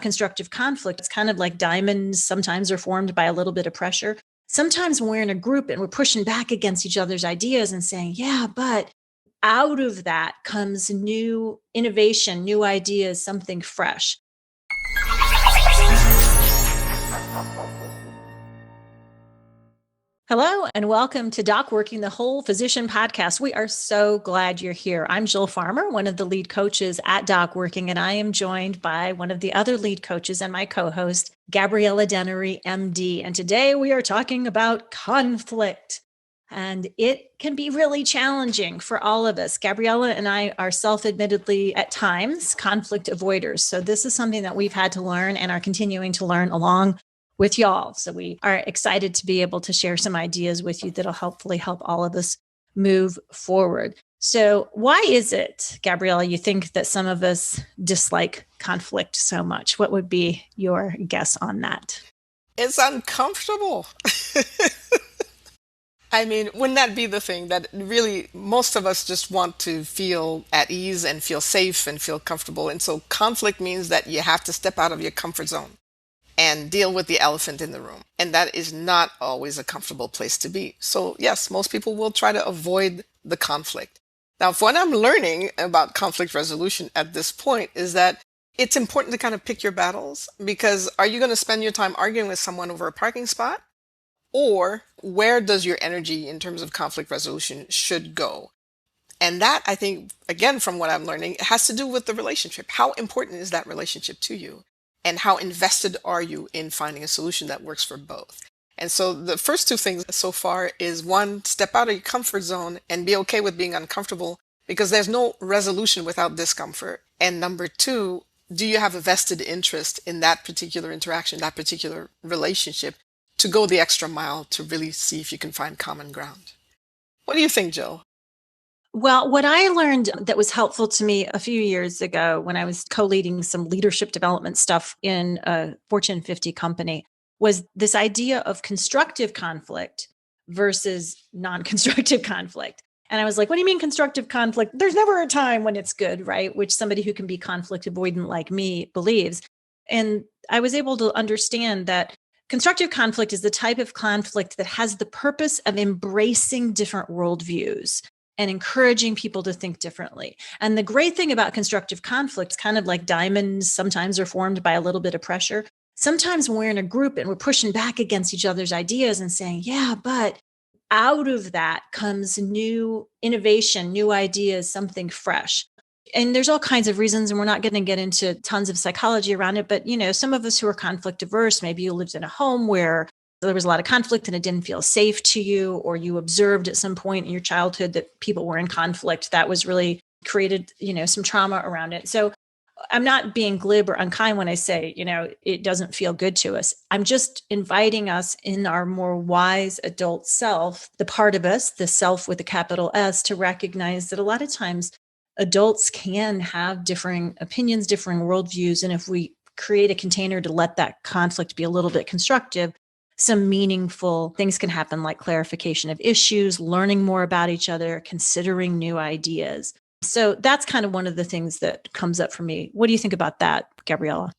constructive conflict. It's kind of like diamonds sometimes are formed by a little bit of pressure. Sometimes when we're in a group and we're pushing back against each other's ideas and saying, yeah, but out of that comes new innovation, new ideas, something fresh. Hello, and welcome to DocWorking, the Whole Physician Podcast. We are so glad you're here. I'm Jill Farmer, one of the lead coaches at DocWorking, and I am joined by one of the other lead coaches and my co-host, Gabriella and MD. And today we are talking about conflict. And it can be really challenging for all of us. Gabriella and I are self-admittedly, at times, conflict avoiders. So this is something that we've had to learn and are continuing to learn along with y'all. So we are excited to be able to share some ideas with you that'll hopefully help all of us move forward. So why is it, Gabriella, you think that some of us dislike conflict so much? What would be your guess on that? It's uncomfortable. I mean, wouldn't that be the thing that really most of us just want to feel at ease and feel safe and feel comfortable? And so conflict means that you have to step out of your comfort zone and deal with the elephant in the room. And that is not always a comfortable place to be. So yes, most people will try to avoid the conflict. Now, what I'm learning about conflict resolution at this point is that it's important to kind of pick your battles, because are you going to spend your time arguing with someone over a parking spot? Or where does your energy in terms of conflict resolution should go? And that, I think, again, from what I'm learning, it has to do with the relationship. How important is that relationship to you? And how invested are you in finding a solution that works for both? And so the first two things so far is, one, step out of your comfort zone and be okay with being uncomfortable, because there's no resolution without discomfort. And number two, do you have a vested interest in that particular interaction, that particular relationship, to go the extra mile to really see if you can find common ground? What do you think, Jill? Well, what I learned that was helpful to me a few years ago when I was co-leading some leadership development stuff in a Fortune 50 company was this idea of constructive conflict versus non-constructive conflict. And I was like, what do you mean constructive conflict? There's never a time when it's good, right? Which somebody who can be conflict avoidant like me believes. And I was able to understand that constructive conflict is the type of conflict that has the purpose of embracing different worldviews and encouraging people to think differently. And the great thing about constructive conflict, kind of like diamonds sometimes are formed by a little bit of pressure. Sometimes when we're in a group and we're pushing back against each other's ideas and saying, yeah, but out of that comes new innovation, new ideas, something fresh. And there's all kinds of reasons, and we're not going to get into tons of psychology around it. But, some of us who are conflict averse, maybe you lived in a home where there was a lot of conflict and it didn't feel safe to you, or you observed at some point in your childhood that people were in conflict that was really created, some trauma around it. So I'm not being glib or unkind when I say, it doesn't feel good to us. I'm just inviting us in our more wise adult self, the part of us, the self with a capital S, to recognize that a lot of times adults can have differing opinions, differing worldviews. And if we create a container to let that conflict be a little bit constructive, some meaningful things can happen, like clarification of issues, learning more about each other, considering new ideas. So that's kind of one of the things that comes up for me. What do you think about that, Gabriella?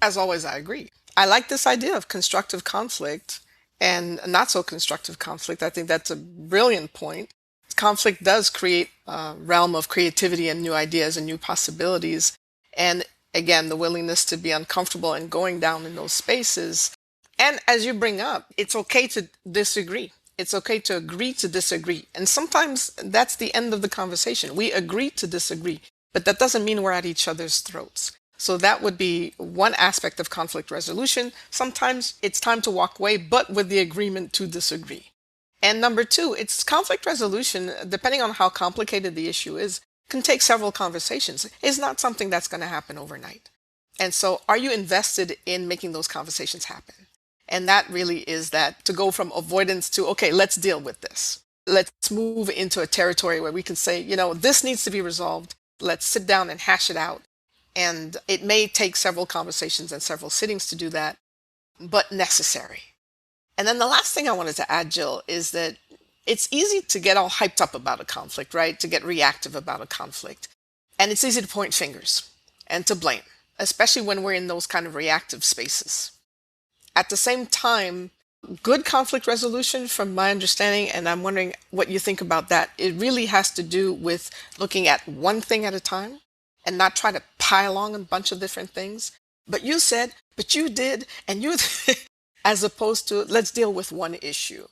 As always, I agree. I like this idea of constructive conflict and not so constructive conflict. I think that's a brilliant point. Conflict does create a realm of creativity and new ideas and new possibilities. And again, the willingness to be uncomfortable and going down in those spaces. And as you bring up, it's okay to disagree. It's okay to agree to disagree. And sometimes that's the end of the conversation. We agree to disagree, but that doesn't mean we're at each other's throats. So that would be one aspect of conflict resolution. Sometimes it's time to walk away, but with the agreement to disagree. And number two, it's conflict resolution, depending on how complicated the issue is, can take several conversations. It's not something that's going to happen overnight. And so are you invested in making those conversations happen? And that really is that, to go from avoidance to, okay, let's deal with this. Let's move into a territory where we can say, this needs to be resolved. Let's sit down and hash it out. And it may take several conversations and several sittings to do that, but necessary. And then the last thing I wanted to add, Jill, is that it's easy to get all hyped up about a conflict, right? To get reactive about a conflict. And it's easy to point fingers and to blame. especially when we're in those kind of reactive spaces. At the same time, good conflict resolution, from my understanding, and I'm wondering what you think about that, it really has to do with looking at one thing at a time and not try to pile on a bunch of different things. But you said, but you did, and you, as opposed to let's deal with one issue.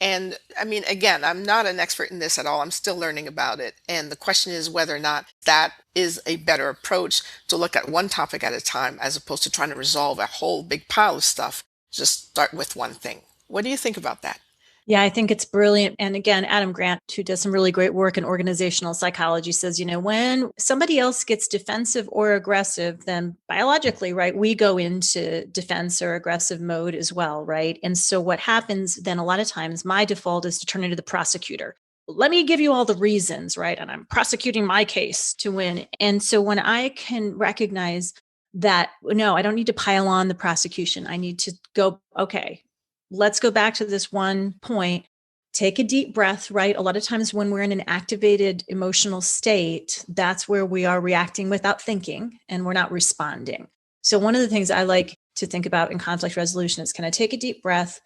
And I mean, again, I'm not an expert in this at all. I'm still learning about it. And the question is whether or not that is a better approach, to look at one topic at a time as opposed to trying to resolve a whole big pile of stuff. Just start with one thing. What do you think about that? Yeah, I think it's brilliant. And again, Adam Grant, who does some really great work in organizational psychology, says, when somebody else gets defensive or aggressive, then biologically, right, we go into defense or aggressive mode as well, right? And so what happens then, a lot of times, my default is to turn into the prosecutor. Let me give you all the reasons, right? And I'm prosecuting my case to win. And so when I can recognize that, no, I don't need to pile on the prosecution. I need to go, okay, let's go back to this one point. Take a deep breath, right? A lot of times when we're in an activated emotional state, that's where we are reacting without thinking and we're not responding. So one of the things I like to think about in conflict resolution is, can I take a deep breath?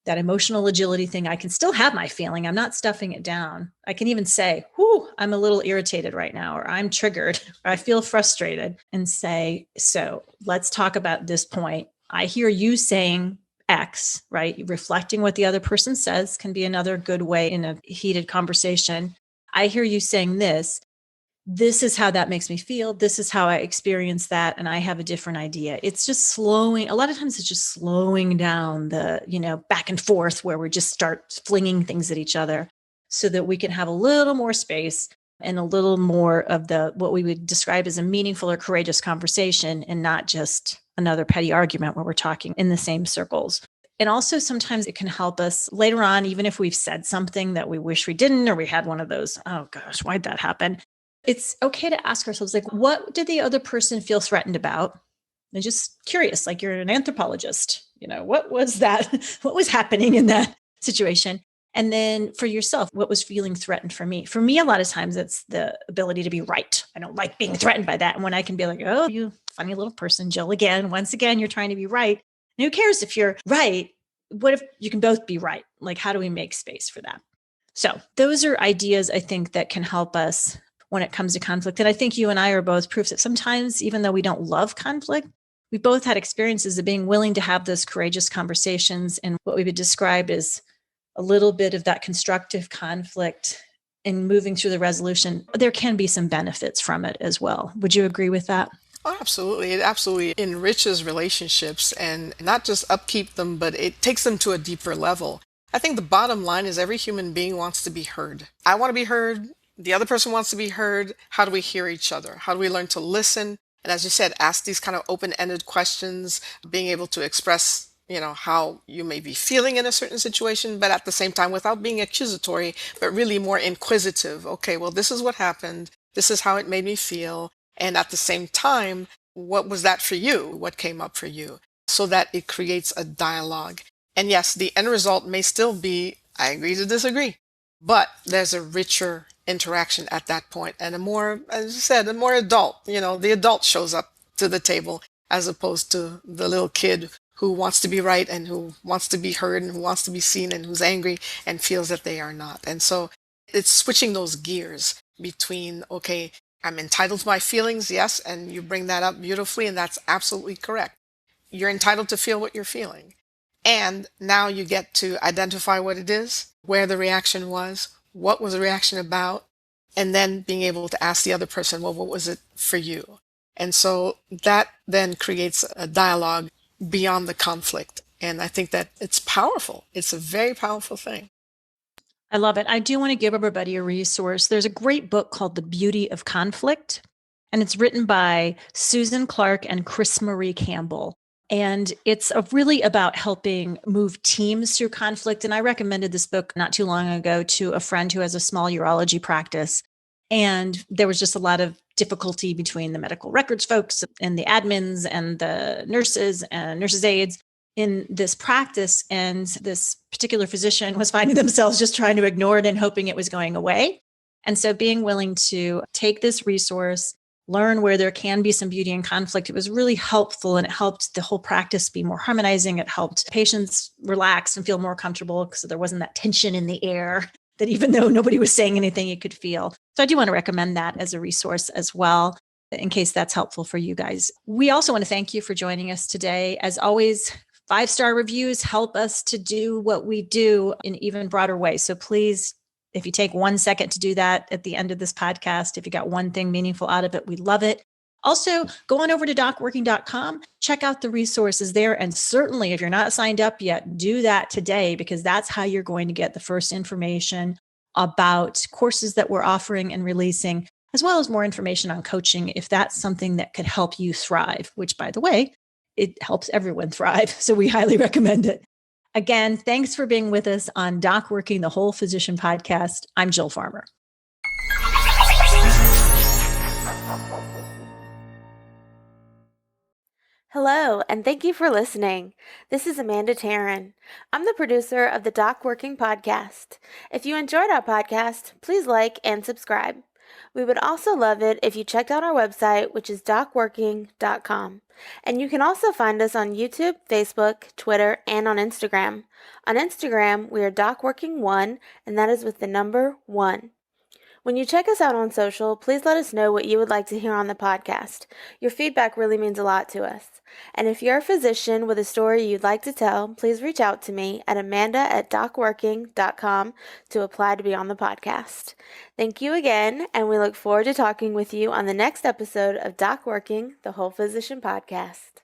That emotional agility thing, I can still have my feeling. I'm not stuffing it down. I can even say, whew, I'm a little irritated right now, or I'm triggered, or I feel frustrated, and say, so let's talk about this point. I hear you saying X, right? Reflecting what the other person says can be another good way in a heated conversation. I hear you saying this. This is how that makes me feel. This is how I experience that. And I have a different idea. It's just slowing. A lot of times it's just slowing down the, back and forth where we just start flinging things at each other so that we can have a little more space and a little more of what we would describe as a meaningful or courageous conversation, and not just another petty argument where we're talking in the same circles. And also sometimes it can help us later on, even if we've said something that we wish we didn't, or we had one of those, oh gosh, why'd that happen? It's okay to ask ourselves, like, what did the other person feel threatened about? And just curious, like you're an anthropologist, what was that? What was happening in that situation? And then for yourself, what was feeling threatened for me? For me, a lot of times it's the ability to be right. I don't like being threatened by that. And when I can be like, oh, you funny little person, Jill, once again, you're trying to be right. And who cares if you're right? What if you can both be right? Like, how do we make space for that? So those are ideas, I think, that can help us when it comes to conflict. And I think you and I are both proofs that sometimes, even though we don't love conflict, we both had experiences of being willing to have those courageous conversations, and what we would describe as a little bit of that constructive conflict and moving through the resolution. There can be some benefits from it as well. Would you agree with that? Oh, absolutely. It absolutely enriches relationships, and not just upkeep them, but it takes them to a deeper level. I think the bottom line is every human being wants to be heard. I want to be heard. The other person wants to be heard. How do we hear each other? How do we learn to listen? And as you said, ask these kind of open-ended questions, being able to express, how you may be feeling in a certain situation, but at the same time, without being accusatory, but really more inquisitive. Okay, well, this is what happened. This is how it made me feel. And at the same time, what was that for you? What came up for you? So that it creates a dialogue. And yes, the end result may still be, I agree to disagree, but there's a richer interaction at that point, and a more, as you said, a more adult, the adult shows up to the table as opposed to the little kid who wants to be right and who wants to be heard and who wants to be seen and who's angry and feels that they are not. And so it's switching those gears between, okay, I'm entitled to my feelings, yes, and you bring that up beautifully, and that's absolutely correct. You're entitled to feel what you're feeling. And now you get to identify what it is, where the reaction was, what was the reaction about, and then being able to ask the other person, well, what was it for you? And so that then creates a dialogue beyond the conflict. And I think that it's powerful. It's a very powerful thing. I love it. I do want to give everybody a resource. There's a great book called The Beauty of Conflict, and it's written by Susan Clark and Chris Marie Campbell. And it's really about helping move teams through conflict. And I recommended this book not too long ago to a friend who has a small urology practice. And there was just a lot of difficulty between the medical records folks and the admins and the nurses and nurses' aides in this practice. And this particular physician was finding themselves just trying to ignore it and hoping it was going away. And so being willing to take this resource learn where there can be some beauty in conflict. It was really helpful, and it helped the whole practice be more harmonizing. It helped patients relax and feel more comfortable because there wasn't that tension in the air that even though nobody was saying anything, you could feel. So I do want to recommend that as a resource as well, in case that's helpful for you guys. We also want to thank you for joining us today. As always, 5-star reviews help us to do what we do in even broader ways. So please, if you take 1 second to do that at the end of this podcast, if you got one thing meaningful out of it, we love it. Also, go on over to docworking.com, check out the resources there. And certainly, if you're not signed up yet, do that today, because that's how you're going to get the first information about courses that we're offering and releasing, as well as more information on coaching, if that's something that could help you thrive, which, by the way, it helps everyone thrive. So we highly recommend it. Again, thanks for being with us on DocWorking, the Whole Physician Podcast. I'm Jill Farmer. Hello, and thank you for listening. This is Amanda Taryn. I'm the producer of the DocWorking podcast. If you enjoyed our podcast, please like and subscribe. We would also love it if you checked out our website, which is docworking.com. And you can also find us on YouTube, Facebook, Twitter, and on Instagram. On Instagram, we are DocWorking1, and that is with the number 1. When you check us out on social, please let us know what you would like to hear on the podcast. Your feedback really means a lot to us. And if you're a physician with a story you'd like to tell, please reach out to me at amanda@docworking.com to apply to be on the podcast. Thank you again, and we look forward to talking with you on the next episode of DocWorking, the Whole Physician Podcast.